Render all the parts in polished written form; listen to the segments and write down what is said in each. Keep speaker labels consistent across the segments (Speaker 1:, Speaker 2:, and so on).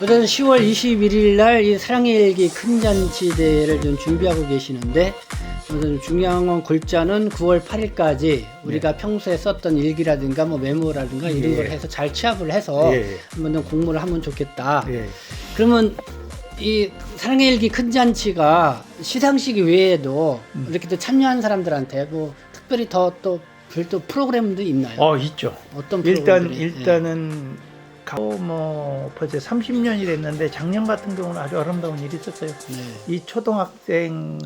Speaker 1: 어제는 10월 21일 날 이 사랑의 일기 큰 잔치 대회를 좀 준비하고 계시는데, 우선 중요한 건 글자는 9월 8일까지 우리가 평소에 썼던 일기라든가 뭐 메모라든가 이런 걸 해서 잘 취합을 해서 한번 더 공모를 하면 좋겠다. 그러면 이 사랑의 일기 큰 잔치가 시상식 외에도 이렇게 또 참여한 사람들한테 뭐 특별히 더 또 별도 프로그램도 있나요?
Speaker 2: 있죠.
Speaker 1: 어떤 프로그램들이?
Speaker 2: 일단은 뭐 벌써 30년이 됐는데 작년 같은 경우는 아주 아름다운 일이 있었어요. 이 초등학생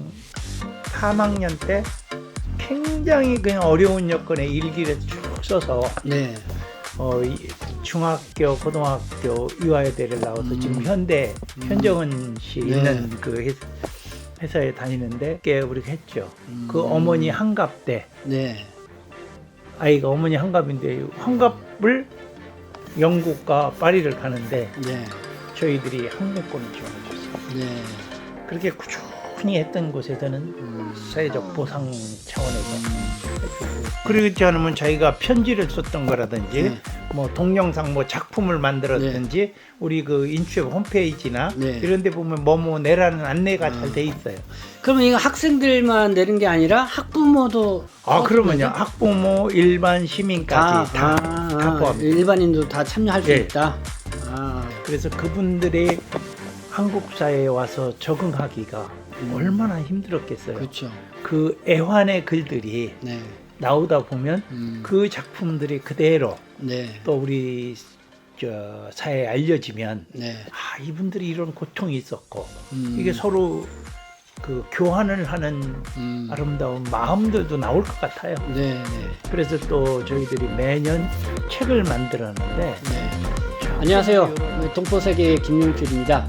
Speaker 2: 3학년 때 굉장히 그냥 어려운 여건에 일기를 쭉 써서 중학교, 고등학교 이화여대를 나와서 지금 현정은시 있는 그 회사에 다니는데 우리가 했죠. 그 어머니 환갑 때 아이가 어머니 환갑인데 환갑을 영국과 파리를 가는데 저희들이 항공권을 지원해줬어요. 그렇게 꾸준히 했던 곳에서는 사회적 보상 차원에서 해주고, 그러지 않으면 자기가 편지를 썼던 거라든지 뭐 동영상 뭐 작품을 만들었든지 우리 그 인출앱 홈페이지나 이런 데 보면 뭐뭐 내라는 안내가 잘 돼 있어요.
Speaker 1: 그러면 이거 학생들만 내는 게 아니라 학부모도
Speaker 2: 그러면요 학부모 일반 시민까지 다 포함합니다.
Speaker 1: 일반인도 다 참여할 수 있다.
Speaker 2: 그래서 그분들이 한국 사회에 와서 적응하기가 얼마나 힘들었겠어요.
Speaker 1: 그렇죠.
Speaker 2: 그 애환의 글들이 나오다 보면 그 작품들이 그대로 또 우리 사회에 알려지면 이분들이 이런 고통이 있었고 이게 서로 그 교환을 하는 아름다운 마음들도 나올 것 같아요. 그래서 또 저희들이 매년 책을 만들었는데
Speaker 1: 안녕하세요. 동포세계 김용필입니다.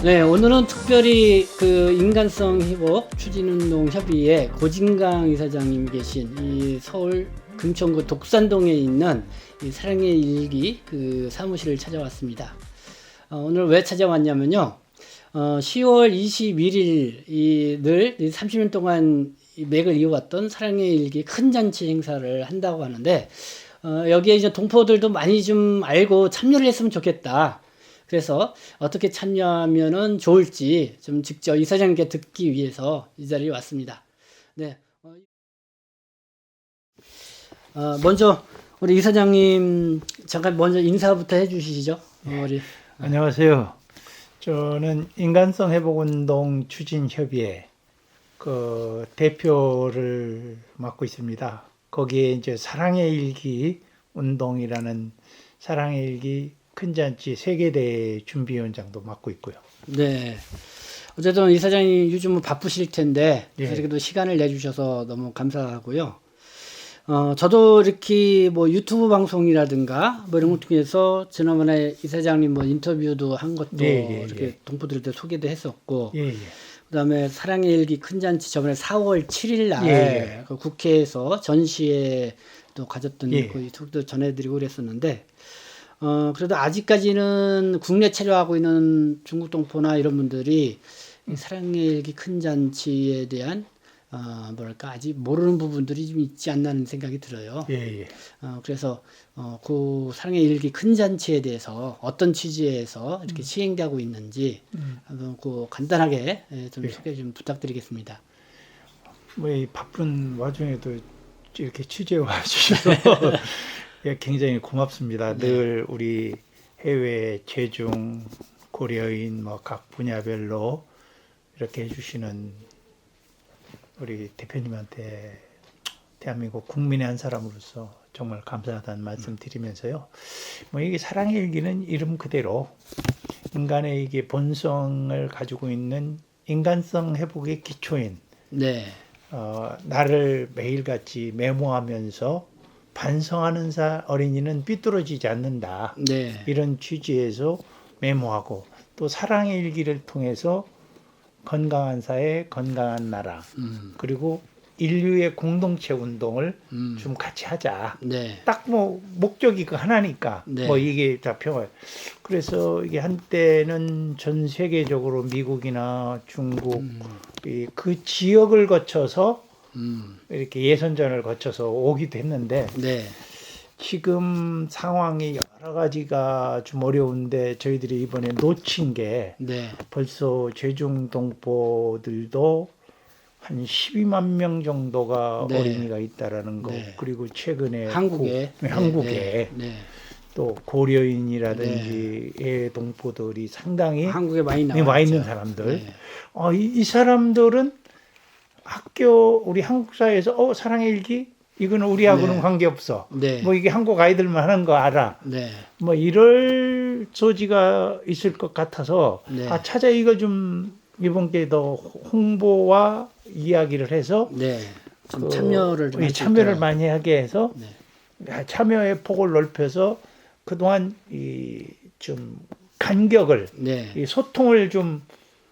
Speaker 1: 오늘은 특별히 그 인간성 회복 추진운동 협의회 고진강 이사장님 계신 이 서울 금천구 독산동에 있는 이 사랑의 일기 그 사무실을 찾아왔습니다. 오늘 왜 찾아왔냐면요. 10월 21일 늘 30년 동안 이 맥을 이어왔던 사랑의 일기 큰 잔치 행사를 한다고 하는데, 여기에 이제 동포들도 많이 좀 알고 참여를 했으면 좋겠다. 그래서 어떻게 참여하면은 좋을지 좀 직접 이사장님께 듣기 위해서 이 자리에 왔습니다. 먼저 우리 이사장님 잠깐 먼저 인사부터 해주시죠. 우리
Speaker 2: 안녕하세요. 저는 인간성 회복운동 추진협의회 그 대표를 맡고 있습니다. 거기에 이제 사랑의 일기 운동이라는 사랑의 일기 큰 잔치 세계대회 준비위원장도 맡고 있고요.
Speaker 1: 어쨌든 이사장님 요즘은 바쁘실 텐데 그래도 시간을 내주셔서 너무 감사하고요. 저도 이렇게 뭐 유튜브 방송이라든가 뭐 이런 걸 통해서 지난번에 이사장님 뭐 인터뷰도 한 것도 이렇게 동포들한테 소개도 했었고, 그다음에 사랑의 일기 큰 잔치 저번에 4월 7일 날 그 국회에서 전시회 또 가졌던 그 소식도 전해드리고 그랬었는데, 그래도 아직까지는 국내 체류하고 있는 중국 동포나 이런 분들이 이 사랑의 일기 큰 잔치에 대한 아직 모르는 부분들이 좀 있지 않나 하는 생각이 들어요. 그래서 그 사랑의 일기 큰 잔치에 대해서 어떤 취지에서 이렇게 시행되고 있는지 한번 그 간단하게 좀 소개 좀 부탁드리겠습니다.
Speaker 2: 뭐 이 바쁜 와중에도 이렇게 취재와 주셔서 굉장히 고맙습니다. 늘 우리 해외 제중 고려인 뭐 각 분야별로 이렇게 해주시는 우리 대표님한테 대한민국 국민의 한 사람으로서 정말 감사하다는 말씀 드리면서요. 뭐 이게 사랑의 일기는 이름 그대로 인간의 이게 본성을 가지고 있는 인간성 회복의 기초인 나를 매일같이 메모하면서 반성하는 어린이는 삐뚤어지지 않는다. 이런 취지에서 메모하고 또 사랑의 일기를 통해서 건강한 사회, 건강한 나라, 그리고 인류의 공동체 운동을 좀 같이 하자. 딱 뭐 목적이 그 하나니까 뭐 이게 다 평화. 그래서 이게 한때는 전 세계적으로 미국이나 중국 그 지역을 거쳐서 이렇게 예선전을 거쳐서 오기도 했는데 지금 상황이 여러 가지가 좀 어려운데 저희들이 이번에 놓친 게
Speaker 1: 네.
Speaker 2: 벌써 제중동포들도 한 12만 명 정도가
Speaker 1: 네.
Speaker 2: 어린이가 있다라는 거.
Speaker 1: 네.
Speaker 2: 그리고 최근에
Speaker 1: 한국에
Speaker 2: 한국에
Speaker 1: 네.
Speaker 2: 또 고려인이라든지 동포들이 상당히
Speaker 1: 한국에 많이
Speaker 2: 와 있는
Speaker 1: 나왔죠.
Speaker 2: 사람들.
Speaker 1: 네.
Speaker 2: 이 사람들은 학교 우리 한국 사회에서 사랑의 일기 이거는 우리하고는
Speaker 1: 네.
Speaker 2: 관계없어.
Speaker 1: 네.
Speaker 2: 뭐 이게 한국 아이들만 하는 거 알아.
Speaker 1: 네.
Speaker 2: 뭐 이럴 소지가 있을 것 같아서
Speaker 1: 네.
Speaker 2: 차자 이거 좀 이번 기회도 홍보와 이야기를 해서
Speaker 1: 네. 좀 참여를 좀
Speaker 2: 참여를
Speaker 1: 하실까요?
Speaker 2: 많이 하게 해서
Speaker 1: 네.
Speaker 2: 참여의 폭을 넓혀서 그동안 좀 간격을
Speaker 1: 네.
Speaker 2: 이 소통을 좀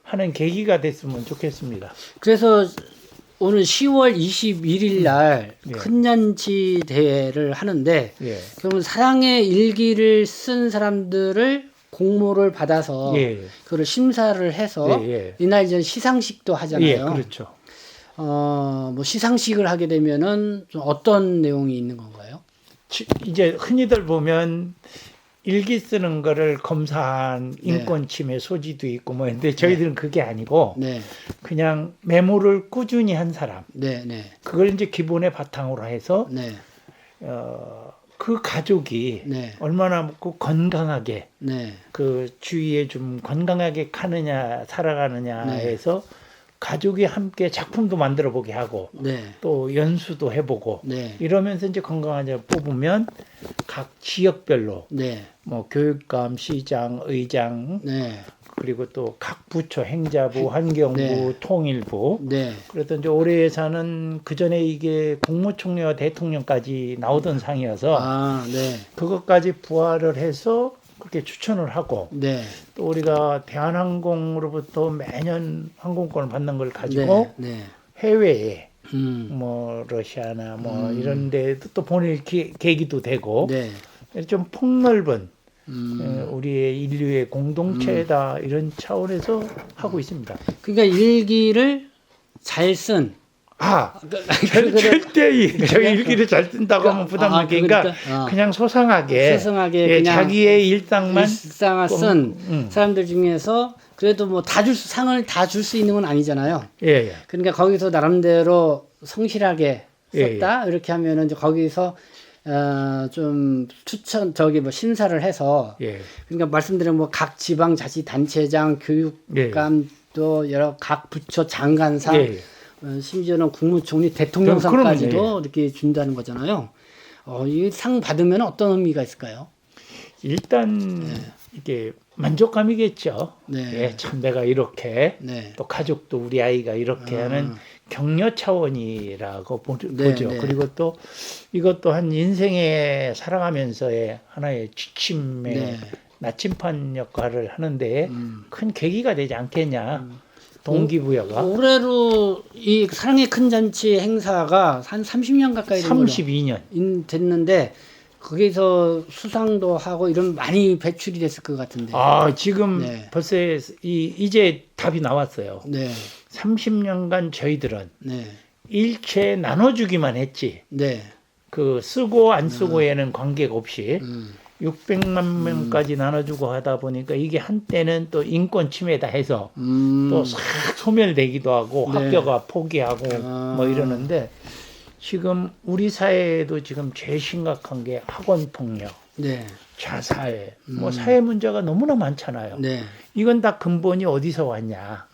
Speaker 2: 하는 계기가 됐으면 좋겠습니다.
Speaker 1: 그래서 오늘 10월 21일 날
Speaker 2: 예.
Speaker 1: 큰잔치 대회를 하는데
Speaker 2: 예.
Speaker 1: 그러면 사랑의 일기를 쓴 사람들을 공모를 받아서
Speaker 2: 예.
Speaker 1: 그걸 심사를 해서
Speaker 2: 예.
Speaker 1: 이날 이제 시상식도 하잖아요.
Speaker 2: 예, 그렇죠.
Speaker 1: 뭐 시상식을 하게 되면은 좀 어떤 내용이 있는 건가요?
Speaker 2: 이제 흔히들 보면 일기 쓰는 거를 검사한
Speaker 1: 네.
Speaker 2: 인권 침해 소지도 있고 뭐 근데 저희들은 그게 아니고
Speaker 1: 네.
Speaker 2: 그냥 메모를 꾸준히 한 사람
Speaker 1: 네, 네.
Speaker 2: 그걸 이제 기본의 바탕으로 해서
Speaker 1: 네.
Speaker 2: 그 가족이
Speaker 1: 네.
Speaker 2: 얼마나 건강하게
Speaker 1: 네.
Speaker 2: 그 주위에 좀 건강하게 가느냐 살아가느냐
Speaker 1: 네.
Speaker 2: 해서 가족이 함께 작품도 만들어 보게 하고
Speaker 1: 네.
Speaker 2: 또 연수도 해보고
Speaker 1: 네.
Speaker 2: 이러면서 이제 건강하게 뽑으면 각 지역별로
Speaker 1: 네.
Speaker 2: 뭐 교육감, 시장, 의장
Speaker 1: 네.
Speaker 2: 그리고 또 각 부처 행자부, 환경부,
Speaker 1: 네.
Speaker 2: 통일부
Speaker 1: 네.
Speaker 2: 그래서 이제 올해 예산은 그 전에 이게 국무총리와 대통령까지 나오던 상이어서
Speaker 1: 아, 네.
Speaker 2: 그것까지 부활을 해서 그렇게 추천을 하고
Speaker 1: 네.
Speaker 2: 또 우리가 대한항공으로부터 매년 항공권을 받는 걸 가지고
Speaker 1: 네. 네.
Speaker 2: 해외에
Speaker 1: 음.
Speaker 2: 러시아나 이런 데도 또 보낼 계기도 되고
Speaker 1: 네.
Speaker 2: 좀 폭넓은 우리의 인류의 공동체다 이런 차원에서 하고 있습니다.
Speaker 1: 그러니까 일기를 잘 쓴.
Speaker 2: 절대 저 일기를 잘 쓴다고 하면 부담 느끼니까 그냥 소상하게 그냥 자기의 일상을
Speaker 1: 쓴 사람들 중에서 그래도 뭐 상을 다 줄 수 있는 건 아니잖아요.
Speaker 2: 예.
Speaker 1: 그러니까 거기서 나름대로 성실하게 썼다 이렇게 하면은 이제 거기서 좀 심사를 해서 그러니까 말씀드린 뭐 각 지방 자치단체장, 교육감 또 여러 각 부처 장관상 심지어는 국무총리, 대통령상까지도 이렇게 준다는 거잖아요. 이 상 받으면 어떤 의미가 있을까요?
Speaker 2: 일단 이게 만족감이겠죠.
Speaker 1: 네.
Speaker 2: 참 내가 이렇게
Speaker 1: 네.
Speaker 2: 또 가족도 우리 아이가 이렇게 하는 격려 차원이라고 보죠.
Speaker 1: 네.
Speaker 2: 그리고 또 이것도 한 인생에 살아가면서의 하나의 지침의 나침반 역할을 하는데 큰 계기가 되지 않겠냐. 동기부여가.
Speaker 1: 올해로 이 사랑의 큰 잔치 행사가 한 30년 가까이
Speaker 2: 32년
Speaker 1: 됐는데 거기서 수상도 하고 이런 많이 배출이 됐을 것 같은데.
Speaker 2: 지금 벌써 이제 답이 나왔어요.
Speaker 1: 네.
Speaker 2: 30년간 저희들은 일체 나눠주기만 했지. 그 쓰고 안 쓰고에는 관계가 없이 600만 명까지 나눠주고 하다 보니까 이게 한때는 또 인권 침해다 해서 또 싹 소멸되기도 하고 학교가 포기하고 뭐 이러는데 지금 우리 사회에도 지금 제일 심각한 게 학원 폭력, 자살, 뭐 사회 문제가 너무나 많잖아요. 이건 다 근본이 어디서 왔냐.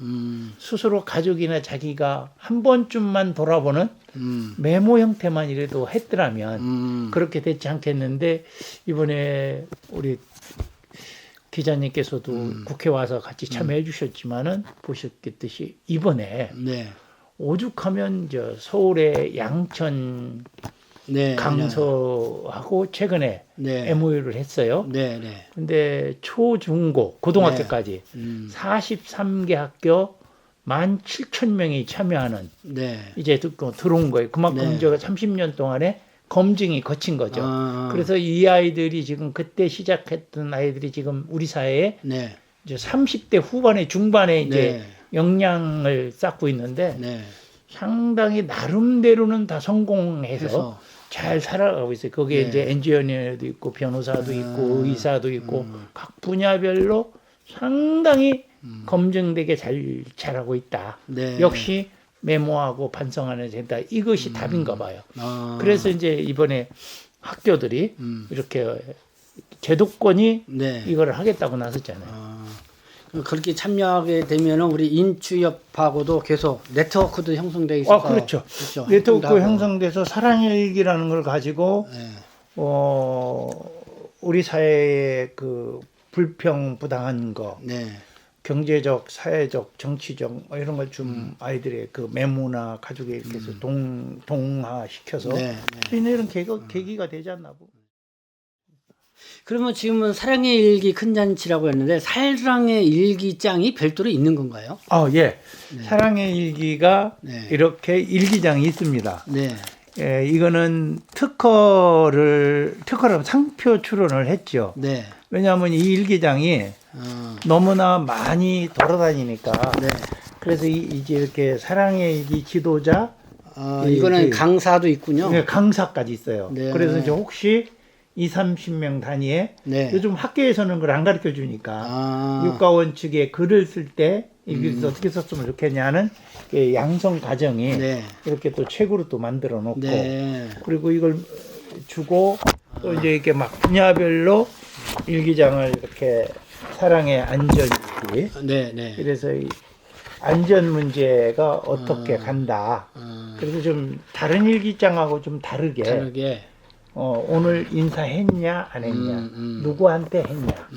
Speaker 2: 스스로 가족이나 자기가 한 번쯤만 돌아보는 메모 형태만이라도 했더라면 그렇게 됐지 않겠는데 이번에 우리 기자님께서도 국회 와서 같이 참여해 주셨지만은 보셨겠듯이 이번에 오죽하면 서울의 양천 강서하고 최근에 MOU를 했어요. 근데 초중고 고등학교까지 43개 학교 17,000명이 참여하는 이제 들어온 거예요. 그만큼 제가 30년 동안에 검증이 거친 거죠. 그래서 이 아이들이 지금 그때 시작했던 아이들이 지금 우리 사회에 이제 30대 후반에 중반에 이제 영향을 쌓고 있는데 상당히 나름대로는 다 성공해서 잘 살아가고 있어요. 거기에
Speaker 1: 네.
Speaker 2: 이제 엔지니어도 있고 변호사도 있고 의사도 있고 각 분야별로 상당히 검증되게 잘 자라고 있다.
Speaker 1: 네.
Speaker 2: 역시 메모하고 반성하는 된다. 이것이 답인가 봐요.
Speaker 1: 아.
Speaker 2: 그래서 이제 이번에 학교들이 이렇게 제도권이
Speaker 1: 네.
Speaker 2: 이걸 하겠다고 나섰잖아요.
Speaker 1: 아, 그렇게 참여하게 되면은 우리 인추협하고도 계속 네트워크도 형성돼 있어서
Speaker 2: 그렇죠.
Speaker 1: 그렇죠.
Speaker 2: 네트워크
Speaker 1: 활동도 하고.
Speaker 2: 형성돼서 사랑의 일기라는 걸 가지고
Speaker 1: 네.
Speaker 2: 우리 사회의 그 불평 부당한 거,
Speaker 1: 네.
Speaker 2: 경제적, 사회적, 정치적 뭐 이런 걸 좀 아이들의 그 메모나 가족에 이렇게 해서 동화시켜서
Speaker 1: 네, 네.
Speaker 2: 이런 계기가 되지 않나 보고.
Speaker 1: 그러면 지금은 사랑의 일기 큰 잔치라고 했는데 사랑의 일기장이 별도로 있는 건가요?
Speaker 2: 예. 사랑의 일기가
Speaker 1: 네.
Speaker 2: 이렇게 일기장이 있습니다.
Speaker 1: 네.
Speaker 2: 예, 이거는 특허라면 상표 출원을 했죠.
Speaker 1: 네.
Speaker 2: 왜냐하면 이 일기장이 너무나 많이 돌아다니니까.
Speaker 1: 네.
Speaker 2: 그래서 이제 이렇게 사랑의 일기 지도자,
Speaker 1: 이거는 강사도 있군요.
Speaker 2: 강사까지 있어요.
Speaker 1: 네.
Speaker 2: 그래서 이제 혹시 30명 단위에
Speaker 1: 네.
Speaker 2: 요즘 학교에서는 그걸 안 가르쳐 주니까 육가원 측에 글을 쓸 때 일기를 어떻게 썼으면 좋겠냐는 양성 과정이
Speaker 1: 네.
Speaker 2: 이렇게 또 책으로 또 만들어 놓고
Speaker 1: 네.
Speaker 2: 그리고 이걸 주고 또 이제 이렇게 막 분야별로 일기장을 이렇게 사랑의 안전일기
Speaker 1: 네. 네.
Speaker 2: 그래서 이 안전 문제가 어떻게 간다. 그래서 좀 다른 일기장하고 좀 다르게 오늘 인사했냐 안 했냐 누구한테 했냐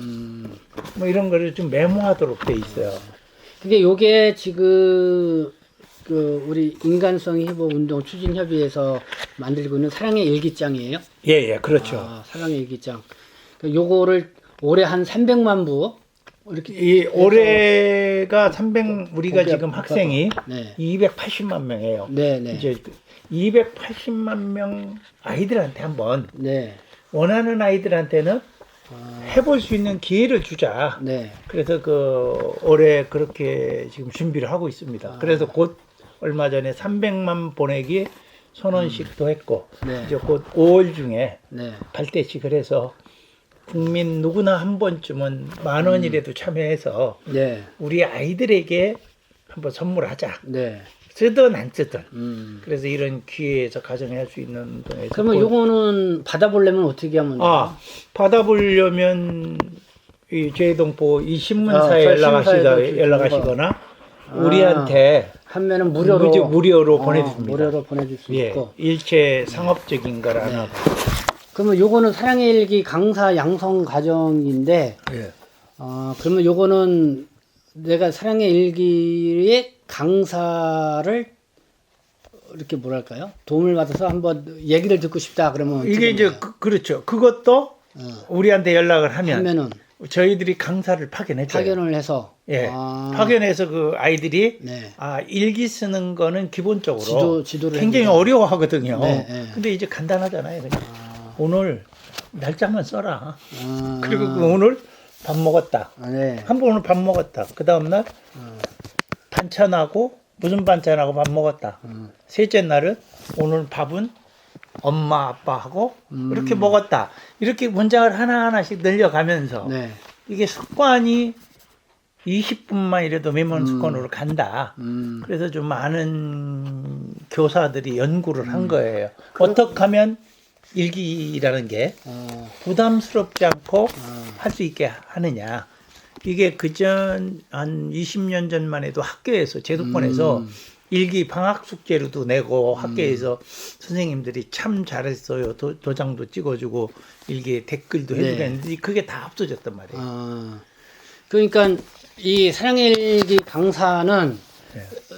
Speaker 2: 뭐 이런 거를 좀 메모하도록 돼 있어요.
Speaker 1: 근데 요게 지금 그 우리 인간성 회복 운동 추진협의회에서 만들고 있는 사랑의 일기장이에요?
Speaker 2: 예, 그렇죠.
Speaker 1: 사랑의 일기장. 요거를 올해 한 300만 부 이렇게
Speaker 2: 이 올해가 300 우리가 지금 학생이
Speaker 1: 네.
Speaker 2: 280만 명이에요.
Speaker 1: 네, 네.
Speaker 2: 이제 280만 명 아이들한테 한번
Speaker 1: 네.
Speaker 2: 원하는 아이들한테는 해볼 수 있는 기회를 주자.
Speaker 1: 네.
Speaker 2: 그래서 올해 그렇게 지금 준비를 하고 있습니다. 그래서 곧 얼마 전에 300만 보내기 선언식도 했고
Speaker 1: 네.
Speaker 2: 이제 곧 5월 중에
Speaker 1: 네.
Speaker 2: 발대식을 해서 국민 누구나 한 번쯤은 10,000원이라도 참여해서
Speaker 1: 네.
Speaker 2: 우리 아이들에게 한번 선물하자.
Speaker 1: 네.
Speaker 2: 쓰든 안 쓰든. 그래서 이런 기회에서 가정을 할 수 있는 운동에서.
Speaker 1: 그러면 요거는 받아보려면 어떻게 하면 돼요?
Speaker 2: 받아보려면 이 제동포 이 신문사에 연락하시거나 우리한테
Speaker 1: 하면은 무료로
Speaker 2: 보내줍니다.
Speaker 1: 무료로 보내줄 수 있고.
Speaker 2: 일체 상업적인 걸 안 하고.
Speaker 1: 그러면 요거는 사랑의 일기 강사 양성 과정인데, 그러면 요거는 내가 사랑의 일기의 강사를 이렇게 뭐랄까요? 도움을 받아서 한번 얘기를 듣고 싶다 그러면
Speaker 2: 이게 이제 그렇죠. 그것도 우리한테 연락을 하면은 저희들이 강사를 파견해줘요.
Speaker 1: 파견을 해서
Speaker 2: 파견해서 그 아이들이
Speaker 1: 네.
Speaker 2: 일기 쓰는 거는 기본적으로
Speaker 1: 지도를
Speaker 2: 굉장히
Speaker 1: 해주죠.
Speaker 2: 어려워하거든요.
Speaker 1: 네.
Speaker 2: 근데 이제 간단하잖아요. 그냥 오늘 날짜만 써라. 그리고 오늘 밥 먹었다.
Speaker 1: 네.
Speaker 2: 한 번 오늘 밥 먹었다. 그 다음날 반찬하고 무슨 반찬하고 밥 먹었다. 셋째 날은 오늘 밥은 엄마 아빠하고 이렇게 먹었다. 이렇게 문장을 하나하나씩 늘려가면서
Speaker 1: 네.
Speaker 2: 이게 습관이 20분만 이래도 메모는 습관으로 간다. 그래서 좀 많은 교사들이 연구를 한 거예요. 어떻게 하면 일기라는 게 부담스럽지 않고 할 수 있게 하느냐. 이게 그전 한 20년 전만 해도 학교에서 제도권에서 일기 방학 숙제로도 내고 학교에서 선생님들이 참 잘했어요. 도장도 찍어주고 일기에 댓글도 해주랬는데 그게 다 없어졌단 말이에요.
Speaker 1: 그러니까 이 사랑의 일기 강사는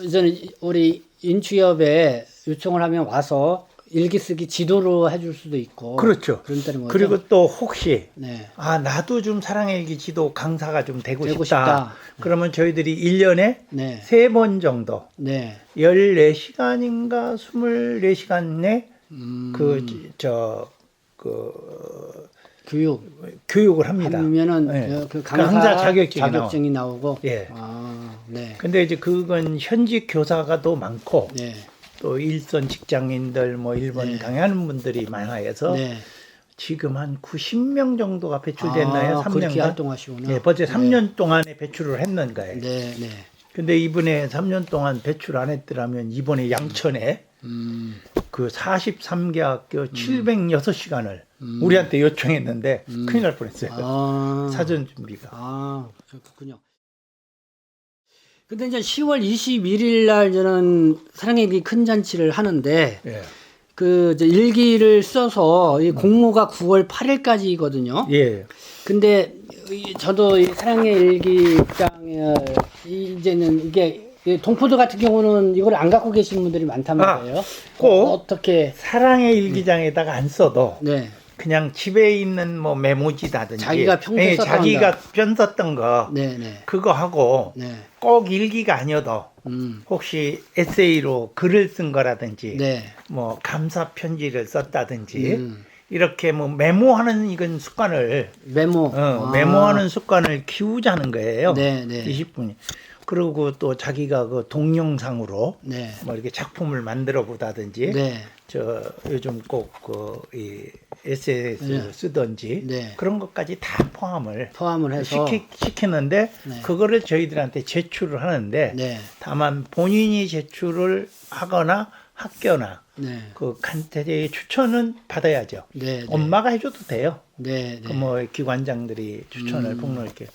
Speaker 1: 이제는 우리 인추협에 요청을 하면 와서 일기 쓰기 지도로 해줄 수도 있고.
Speaker 2: 그렇죠.
Speaker 1: 그런다는 거죠.
Speaker 2: 그리고 또 혹시
Speaker 1: 네.
Speaker 2: 나도 좀 사랑의 일기 지도 강사가 좀 되고 싶다.
Speaker 1: 싶다.
Speaker 2: 그러면 저희들이 1년에
Speaker 1: 네.
Speaker 2: 3번 정도
Speaker 1: 네.
Speaker 2: 14시간인가 24시간에 교육을 합니다.
Speaker 1: 하면은 그 강사 자격증이 나오고.
Speaker 2: 예.
Speaker 1: 네.
Speaker 2: 근데 이제 그건 현직 교사가 더 많고
Speaker 1: 네.
Speaker 2: 또 일선 직장인들 뭐 일본
Speaker 1: 네.
Speaker 2: 강의하는 분들이 많아서
Speaker 1: 네.
Speaker 2: 지금 한 90명 정도가 배출됐나요?
Speaker 1: 그렇게
Speaker 2: 3년간?
Speaker 1: 활동하시구나.
Speaker 2: 예, 벌써 3년 동안에 배출을 했는 거예요.
Speaker 1: 네, 네.
Speaker 2: 근데 이번에 3년 동안 배출 안 했더라면 이번에 양천에 그 43개 학교 706시간을 우리한테 요청했는데 큰일 날 뻔했어요. 사전 준비가.
Speaker 1: 그렇군요. 근데 이제 10월 21일 날 저는 사랑의 일기 큰 잔치를 하는데
Speaker 2: 예.
Speaker 1: 그 이제 일기를 써서 이 공모가 9월 8일까지거든요.
Speaker 2: 예.
Speaker 1: 근데 저도 이 사랑의 일기장에 이제는 이게 동포들 같은 경우는 이걸 안 갖고 계신 분들이 많단 말이에요.
Speaker 2: 꼭
Speaker 1: 어떻게
Speaker 2: 사랑의 일기장에다가 안 써도
Speaker 1: 네.
Speaker 2: 그냥 집에 있는 뭐 메모지다든지
Speaker 1: 자기가 평소에 썼던
Speaker 2: 자기가 편 썼던 거
Speaker 1: 네, 네.
Speaker 2: 그거 하고
Speaker 1: 네.
Speaker 2: 꼭 일기가 아니어도 혹시 에세이로 글을 쓴 거라든지
Speaker 1: 네.
Speaker 2: 뭐 감사 편지를 썼다든지 이렇게 뭐 메모하는 이건 습관을
Speaker 1: 메모
Speaker 2: 메모하는 습관을 키우자는 거예요.
Speaker 1: 네, 네.
Speaker 2: 20분이. 그리고 또 자기가 그 동영상으로
Speaker 1: 네.
Speaker 2: 뭐 이렇게 작품을 만들어 보다든지
Speaker 1: 네.
Speaker 2: 저 요즘 꼭 그 이 SNS
Speaker 1: 네.
Speaker 2: 쓰든지
Speaker 1: 네.
Speaker 2: 그런 것까지 다 포함을
Speaker 1: 해서
Speaker 2: 시키는데
Speaker 1: 네.
Speaker 2: 그거를 저희들한테 제출을 하는데
Speaker 1: 네.
Speaker 2: 다만 본인이 제출을 하거나 학교나
Speaker 1: 네.
Speaker 2: 그 간태의 추천은 받아야죠.
Speaker 1: 네. 네.
Speaker 2: 엄마가 해줘도 돼요.
Speaker 1: 네.
Speaker 2: 그 뭐 기관장들이 추천을 폭로할게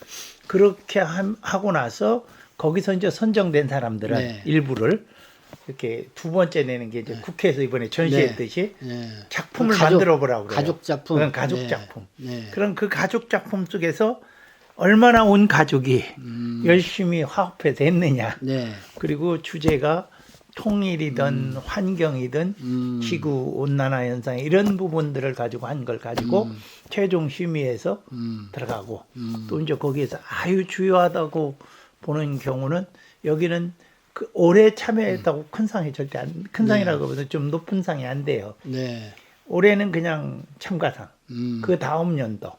Speaker 2: 그렇게 하고 나서 거기서 이제 선정된 사람들은
Speaker 1: 네.
Speaker 2: 일부를 이렇게 두 번째 내는 게 이제 국회에서 이번에 전시했듯이
Speaker 1: 네.
Speaker 2: 작품을
Speaker 1: 가족,
Speaker 2: 만들어 보라고 그래요.
Speaker 1: 가족 작품.
Speaker 2: 그건 가족
Speaker 1: 네.
Speaker 2: 작품.
Speaker 1: 네.
Speaker 2: 그럼 그 가족 작품 속에서 얼마나 온 가족이 열심히 화합해서 했느냐.
Speaker 1: 네.
Speaker 2: 그리고 주제가 통일이든 환경이든 지구 온난화 현상 이런 부분들을 가지고 한 걸 가지고 최종 심의에서 들어가고 또 이제 거기에서 아유 주요하다고 보는 경우는 여기는 그 올해 참여했다고 큰 상이 절대 큰 상이라고 보면 좀 높은 상이 안 돼요.
Speaker 1: 네.
Speaker 2: 올해는 그냥 참가상. 그 다음 연도.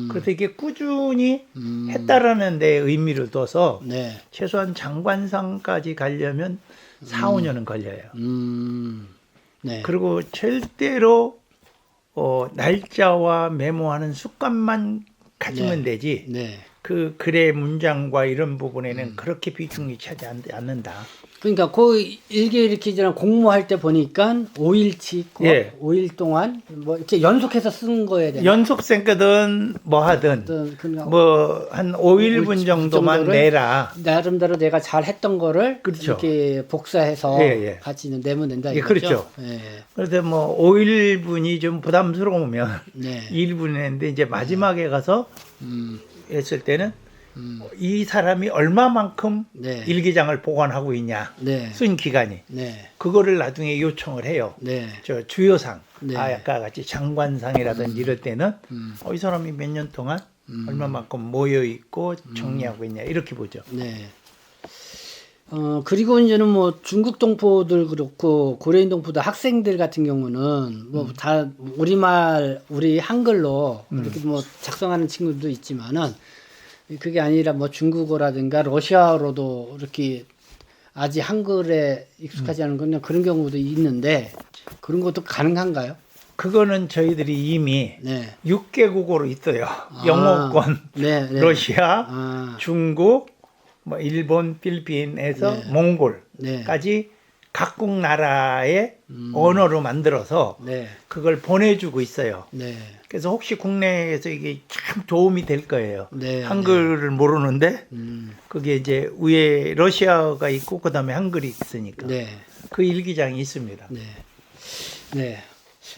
Speaker 2: 그래서 이게 꾸준히 했다라는 데 의미를 둬서
Speaker 1: 네.
Speaker 2: 최소한 장관상까지 가려면 4, 5년은 걸려요.
Speaker 1: 네.
Speaker 2: 그리고 절대로 날짜와 메모하는 습관만 가지면 되지.
Speaker 1: 네.
Speaker 2: 그 글의 문장과 이런 부분에는 그렇게 비중이 차지 않는다.
Speaker 1: 그러니까 그 일기 이렇게 저는 공모할 때 보니까 5일치,
Speaker 2: 예.
Speaker 1: 5일 동안 뭐 이렇게 연속해서 쓴 거에 대한
Speaker 2: 연속생거든 뭐 하든 뭐 한 5일분 정도만 내라.
Speaker 1: 나름대로 내가 잘 했던 거를
Speaker 2: 그렇죠.
Speaker 1: 이렇게 복사해서
Speaker 2: 예.
Speaker 1: 같이 내면 된다
Speaker 2: 예,
Speaker 1: 이거죠.
Speaker 2: 그렇죠.
Speaker 1: 예.
Speaker 2: 그래서 뭐 5일분이 좀 부담스러우면
Speaker 1: 네.
Speaker 2: 2일분 했는데 이제 마지막에 가서 했을 때는 이 사람이 얼마만큼
Speaker 1: 네.
Speaker 2: 일기장을 보관하고 있냐
Speaker 1: 네.
Speaker 2: 쓴 기간이
Speaker 1: 네.
Speaker 2: 그거를 나중에 요청을 해요.
Speaker 1: 네.
Speaker 2: 저 주요상
Speaker 1: 네.
Speaker 2: 아까 같이 장관상이라든지 이럴 때는 이 사람이 몇 년 동안 얼마만큼 모여 있고 정리하고 있냐 이렇게 보죠.
Speaker 1: 네. 그리고 이제는 뭐 중국 동포들 그렇고 고려인 동포들 학생들 같은 경우는 뭐 다 우리말 우리 한글로 이렇게 뭐 작성하는 친구들도 있지만은 그게 아니라 뭐 중국어라든가 러시아어로도 이렇게 아직 한글에 익숙하지 않은 그냥 그런 경우도 있는데 그런 것도 가능한가요?
Speaker 2: 그거는 저희들이 이미
Speaker 1: 네.
Speaker 2: 6개국어로 있어요. 영어권,
Speaker 1: 네, 네.
Speaker 2: 러시아, 중국, 뭐 일본, 필리핀에서
Speaker 1: 네.
Speaker 2: 몽골까지 각국 나라의 언어로 만들어서
Speaker 1: 네.
Speaker 2: 그걸 보내주고 있어요.
Speaker 1: 네.
Speaker 2: 그래서 혹시 국내에서 이게 참 도움이 될 거예요.
Speaker 1: 네,
Speaker 2: 한글을 모르는데 그게 이제 위에 러시아가 있고 그다음에 한글이 있으니까
Speaker 1: 네.
Speaker 2: 그 일기장이 있습니다.
Speaker 1: 네. 네.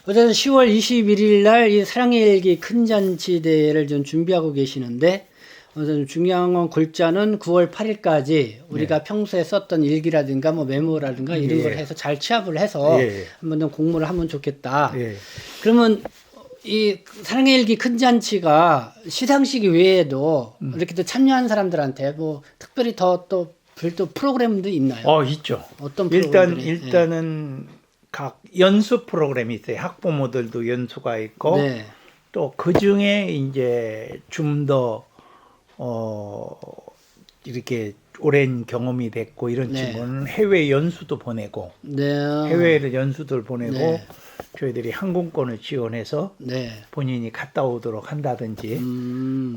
Speaker 1: 어쨌든 10월 21일 날 이 사랑의 일기 큰 잔치 대회를 좀 준비하고 계시는데 중요한 건 글자는 9월 8일까지 우리가 평소에 썼던 일기라든가 뭐 메모라든가 이런 걸 해서 잘 취합을 해서 한번 더 공모를 하면 좋겠다. 그러면 이 사랑의 일기 큰 잔치가 시상식 외에도 이렇게 또 참여한 사람들한테 뭐 특별히 또 별도 프로그램도 있나요?
Speaker 2: 있죠.
Speaker 1: 어떤 프로그램들이?
Speaker 2: 일단은 각 연수 프로그램이 있어요. 학부모들도 연수가 있고
Speaker 1: 네.
Speaker 2: 또 그 중에 이제 좀 더 이렇게 오랜 경험이 됐고 이런
Speaker 1: 네.
Speaker 2: 친구는 해외 연수도 보내고
Speaker 1: 네.
Speaker 2: 해외에 연수들 보내고
Speaker 1: 네.
Speaker 2: 저희들이 항공권을 지원해서
Speaker 1: 네.
Speaker 2: 본인이 갔다 오도록 한다든지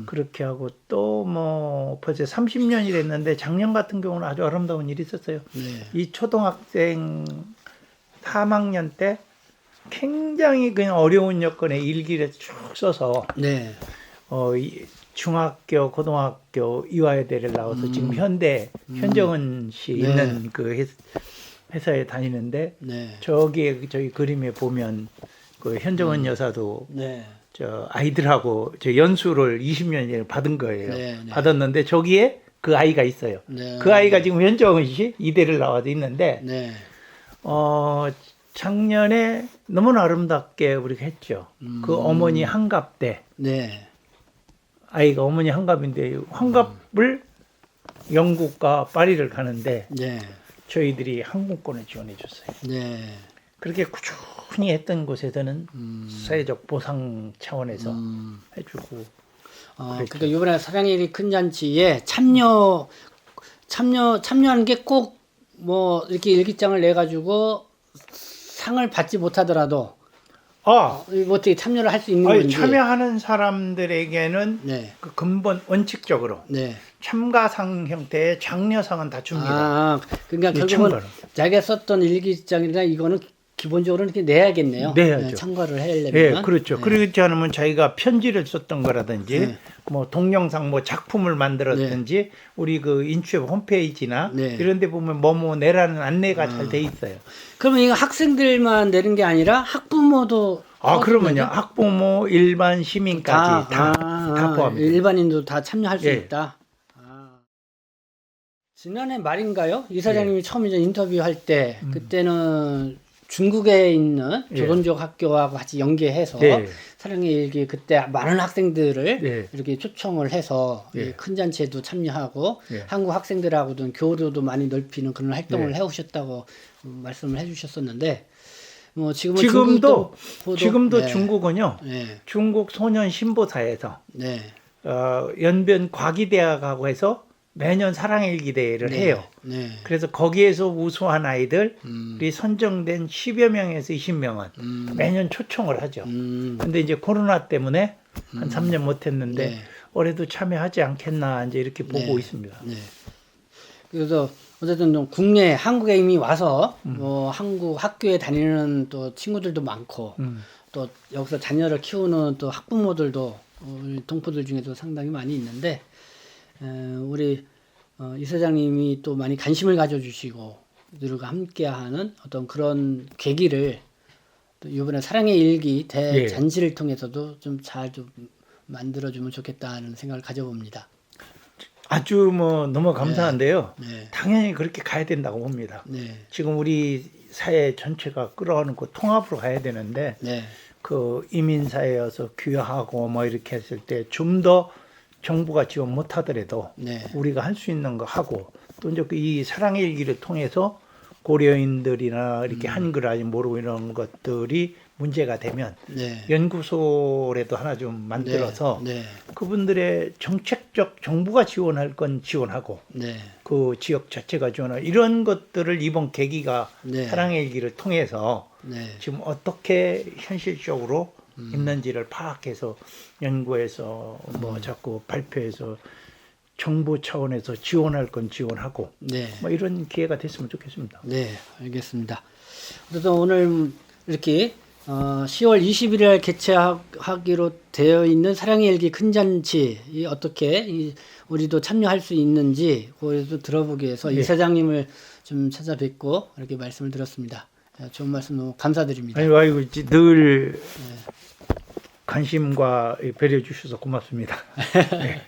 Speaker 2: 그렇게 하고 또 뭐 벌써 30년이 됐는데 작년 같은 경우는 아주 아름다운 일이 있었어요.
Speaker 1: 네.
Speaker 2: 이 초등학생 3학년 때 굉장히 그냥 어려운 여건에 일기를 쭉 써서
Speaker 1: 네.
Speaker 2: 중학교, 고등학교 이화여대를 나와서 지금 현정은 씨
Speaker 1: 네.
Speaker 2: 있는 그 회사에 다니는데
Speaker 1: 네.
Speaker 2: 저기 저희 그림에 보면 그 현정은 여사도
Speaker 1: 네.
Speaker 2: 저 아이들하고 저 연수를 20년 받은 거예요.
Speaker 1: 네, 네.
Speaker 2: 받았는데 저기에 그 아이가 있어요.
Speaker 1: 네.
Speaker 2: 그 아이가 지금 현정은 씨 이대를 나와서 있는데
Speaker 1: 네.
Speaker 2: 작년에 너무나 아름답게 우리가 했죠. 그 어머니 환갑 때
Speaker 1: 네.
Speaker 2: 아이가 어머니 환갑인데 환갑을 영국과 파리를 가는데
Speaker 1: 네.
Speaker 2: 저희들이 항공권을 지원해 줬어요.
Speaker 1: 네.
Speaker 2: 그렇게 꾸준히 했던 곳에서는 사회적 보상 차원에서 해주고
Speaker 1: 그러니까 이번에 사랑의 일이 큰 잔치에 참여하는 게 꼭 뭐 이렇게 일기장을 내 가지고 상을 받지 못하더라도 뭐 어떻게 참여를 할 수 있는 건지.
Speaker 2: 참여하는 사람들에게는
Speaker 1: 네.
Speaker 2: 그 근본 원칙적으로
Speaker 1: 네.
Speaker 2: 참가상 형태의 장려상은 다 줍니다.
Speaker 1: 그러니까 결국은
Speaker 2: 참가로.
Speaker 1: 자기가 썼던 일기장이나 이거는 기본적으로 이렇게 내야겠네요.
Speaker 2: 내야죠.
Speaker 1: 네, 참가를 하려면.
Speaker 2: 네, 그렇죠.
Speaker 1: 네.
Speaker 2: 그렇지 않으면 자기가 편지를 썼던 거라든지
Speaker 1: 네.
Speaker 2: 뭐 동영상 뭐 작품을 만들었든지 우리 그 인추앱 홈페이지나
Speaker 1: 네.
Speaker 2: 이런 데 보면 뭐뭐 내라는 안내가 잘 돼 있어요.
Speaker 1: 그러면 이거 학생들만 내는 게 아니라 학부모도
Speaker 2: 그러면요. 학부모, 일반 시민까지 다 포함합니다.
Speaker 1: 일반인도 다 참여할 수
Speaker 2: 예.
Speaker 1: 있다. 지난해 말인가요? 이사장님이 처음 이제 인터뷰할 때 그때는 중국에 있는 조선족 학교하고 같이 연계해서 사랑의 일기 그때 많은 학생들을 이렇게 초청을 해서 이 큰 잔치에도 참여하고 한국 학생들하고도 교류도 많이 넓히는 그런 활동을 해오셨다고 말씀을 해주셨었는데 뭐 지금도
Speaker 2: 지금도 중국은요.
Speaker 1: 네.
Speaker 2: 중국 소년 신보사에서
Speaker 1: 네.
Speaker 2: 연변 과기대학하고 해서 매년 사랑의 일기 대회를 해요.
Speaker 1: 네.
Speaker 2: 그래서 거기에서 우수한 아이들이 선정된 10여 명에서 20명은 매년 초청을 하죠. 근데 이제 코로나 때문에 한 3년 못했는데 올해도 참여하지 않겠나 이제 이렇게 보고 있습니다.
Speaker 1: 네. 그래서 어쨌든 좀 국내 한국에 이미 와서 뭐 한국 학교에 다니는 또 친구들도 많고 또 여기서 자녀를 키우는 또 학부모들도 우리 동포들 중에도 상당히 많이 있는데 우리 이사장님이 또 많이 관심을 가져주시고 이들과 함께하는 어떤 그런 계기를 또 이번에 사랑의 일기 대잔치를 통해서도 좀 잘 좀 만들어주면 좋겠다는 생각을 가져봅니다.
Speaker 2: 아주 뭐 너무 감사한데요.
Speaker 1: 네.
Speaker 2: 당연히 그렇게 가야 된다고 봅니다.
Speaker 1: 네.
Speaker 2: 지금 우리 사회 전체가 끌어가는 그 통합으로 가야 되는데
Speaker 1: 네.
Speaker 2: 그 이민사회여서 귀화하고 뭐 이렇게 했을 때 좀 더 정부가 지원 못하더라도 우리가 할 수 있는 거 하고 또 이제 이 사랑의 일기를 통해서 고려인들이나 이렇게 한글 아직 모르고 이런 것들이 문제가 되면 연구소라도 하나 좀 만들어서 그분들의 정책적 정부가 지원할 건 지원하고 그 지역 자체가 지원하고 이런 것들을 이번 계기가 사랑의 일기를 통해서 지금 어떻게 현실적으로 있는지를 파악해서 연구해서 뭐 자꾸 발표해서 정부 차원에서 지원할 건 지원하고 뭐 이런 기회가 됐으면 좋겠습니다.
Speaker 1: 네, 알겠습니다. 그래서 오늘 이렇게 10월 21일 개최하기로 되어 있는 사랑의 일기 큰 잔치 어떻게 우리도 참여할 수 있는지 그래도 들어보기 위해서 이사장님을 좀 찾아뵙고 이렇게 말씀을 드렸습니다. 좋은 말씀 너무 감사드립니다.
Speaker 2: 아이고 늘 관심과 배려해 주셔서 고맙습니다. 네.